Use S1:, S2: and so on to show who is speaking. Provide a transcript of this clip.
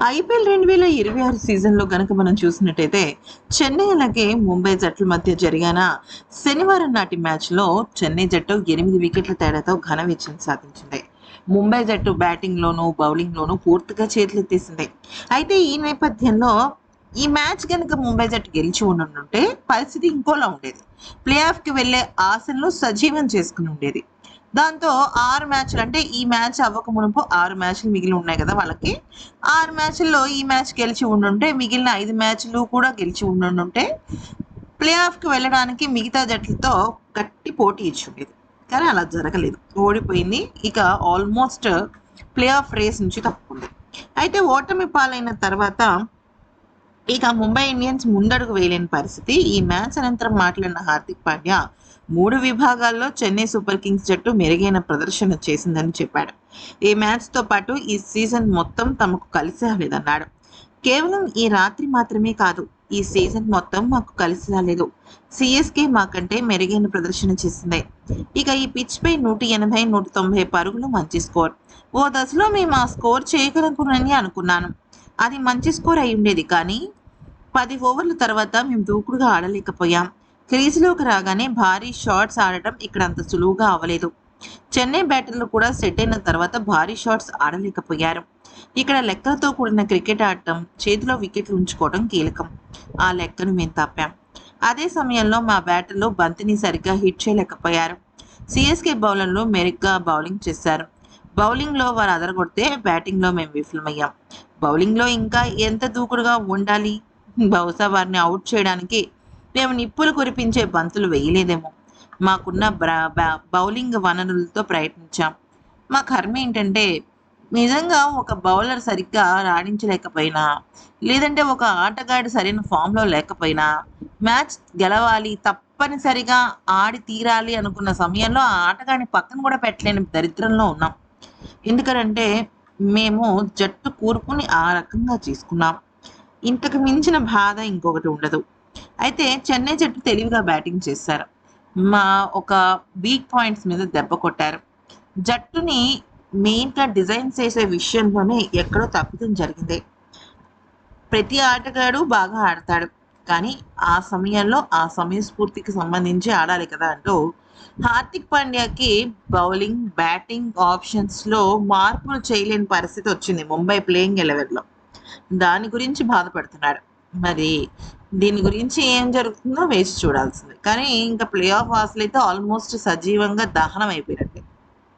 S1: IPL 2026 సీజన్‌లో గనక మనం చూసినట్టయితే, చెన్నై అలాగే ముంబై జట్ల మధ్య జరిగిన శనివారం నాటి మ్యాచ్‌లో చెన్నై జట్టు 8 వికెట్ల తేడాతో ఘన విజయం సాధించింది. ముంబై జట్టు బ్యాటింగ్‌లోనూ, బౌలింగ్‌లోనూ పూర్తిగా చేతులెత్తేసింది. అయితే ఈ నేపథ్యంలో ఈ మ్యాచ్ గనక ముంబై జట్టు గెలిచి ఉండుంటే పరిస్థితి ఇంకోలా ఉండేది. ప్లే ఆఫ్‌కి వెళ్ళే ఆశలను సజీవం చేసుకొని ఉండేది. దాంతో 6 మ్యాచ్‌లు అంటే ఈ మ్యాచ్ అవ్వక మునుపు 6 మ్యాచ్‌లు మిగిలి ఉన్నాయి కదా వాళ్ళకి. 6 మ్యాచ్‌ల్లో ఈ మ్యాచ్ గెలిచి ఉండుంటే మిగిలిన 5 మ్యాచ్‌లు కూడా గెలిచి ఉండుంటే ప్లే ఆఫ్‌కి వెళ్ళడానికి మిగతా జట్లతో గట్టి పోటీ ఇచ్చుండేది. కానీ అలా జరగలేదు. ఓడిపోయింది. ఇక ఆల్మోస్ట్ ప్లే ఆఫ్ రేస్ నుంచి తప్పుకుంది. అయితే ఓటమి పాలైన తర్వాత ఇక ముంబై ఇండియన్స్ ముందడుగు వేయలేని పరిస్థితి. ఈ మ్యాచ్ అనంతరం మాట్లాడిన హార్దిక్ పాండ్యా 3 విభాగాల్లో చెన్నై సూపర్ కింగ్స్ జట్టు మెరుగైన ప్రదర్శన చేసిందని చెప్పాడు. ఈ మ్యాచ్‌తో పాటు ఈ సీజన్ మొత్తం తమకు కలిసి రాలేదన్నాడు. కేవలం ఈ రాత్రి మాత్రమే కాదు, ఈ సీజన్ మొత్తం మాకు కలిసి రాలేదు. సీఎస్‌కే మాకంటే మెరుగైన ప్రదర్శన చేసింది. ఇక ఈ పిచ్‌పై 180, 190 పరుగులు మంచి స్కోర్. ఓ దశలో మేము ఆ స్కోర్ చేయగలమని అనుకున్నాను. అది మంచి స్కోర్ అయ్యుండేది. కానీ 10 ఓవర్ల తర్వాత మేము దూకుడుగా ఆడలేకపోయాం. క్రీజులోకి రాగానే భారీ షాట్స్ ఆడటం ఇక్కడ అంత సులువుగా అవ్వలేదు. చెన్నై బ్యాటర్లు కూడా సెట్ అయిన తర్వాత భారీ షాట్స్ ఆడలేకపోయారు. ఇక్కడ లెక్కలతో కూడిన క్రికెట్ ఆడటం, చేతిలో వికెట్లు ఉంచుకోవడం కీలకం. ఆ లెక్కను మేము తప్పాం. అదే సమయంలో మా బ్యాటర్లు బంతిని సరిగ్గా హిట్ చేయలేకపోయారు. సిఎస్కే బౌలర్లు మెరుగ్గా బౌలింగ్ చేశారు. బౌలింగ్లో వారు అదరగొడితే బ్యాటింగ్లో మేము విఫలమయ్యాం. బౌలింగ్లో ఇంకా ఎంత దూకుడుగా ఉండాలి? బహుశా వారిని అవుట్ చేయడానికి మేము నిప్పులు కురిపించే బంతులు వేయలేదేమో. మాకున్న బౌలింగ్ వనరులతో ప్రయత్నించాం. మా కర్మ ఏంటంటే నిజంగా ఒక బౌలర్ సరిగ్గా రాణించలేకపోయినా, లేదంటే ఒక ఆటగాడు సరైన ఫామ్‌లో లేకపోయినా, మ్యాచ్ గెలవాలి, తప్పనిసరిగా ఆడి తీరాలి అనుకున్న సమయంలో ఆ ఆటగాడిని పక్కన కూడా పెట్టలేని దరిద్రంలో ఉన్నాం. ఎందుకనంటే మేము జట్టు కూర్పుని ఆ రకంగా చేసుకున్నాం. ఇంతకు మించిన బాధ ఇంకొకటి ఉండదు. అయితే చెన్నై జట్టు తెలివిగా బ్యాటింగ్ చేశారు. మా ఒక వీక్ పాయింట్స్ మీద దెబ్బ కొట్టారు. జట్టుని మెయిన్‌గా డిజైన్ చేసే విషయంలోనే ఎక్కడో తప్పిదం జరిగింది. ప్రతి ఆటగాడు బాగా ఆడతాడు. కానీ ఆ సమయంలో ఆ సమయస్ఫూర్తికి సంబంధించి ఆడాలి కదా! అంటూ హార్దిక్ పాండ్యాకి బౌలింగ్, బ్యాటింగ్ ఆప్షన్స్‌లో మార్పులు చేయలేని పరిస్థితి వచ్చింది ముంబై ప్లేయింగ్ 11లో. దాని గురించి బాధపడుతున్నాడు. మరి దీని గురించి ఏం జరుగుతుందో వేచి చూడాల్సిందే. కానీ ఇంకా ప్లే ఆఫ్ ఆశలైతే ఆల్మోస్ట్ సజీవంగా దహనం అయిపోయినట్టే.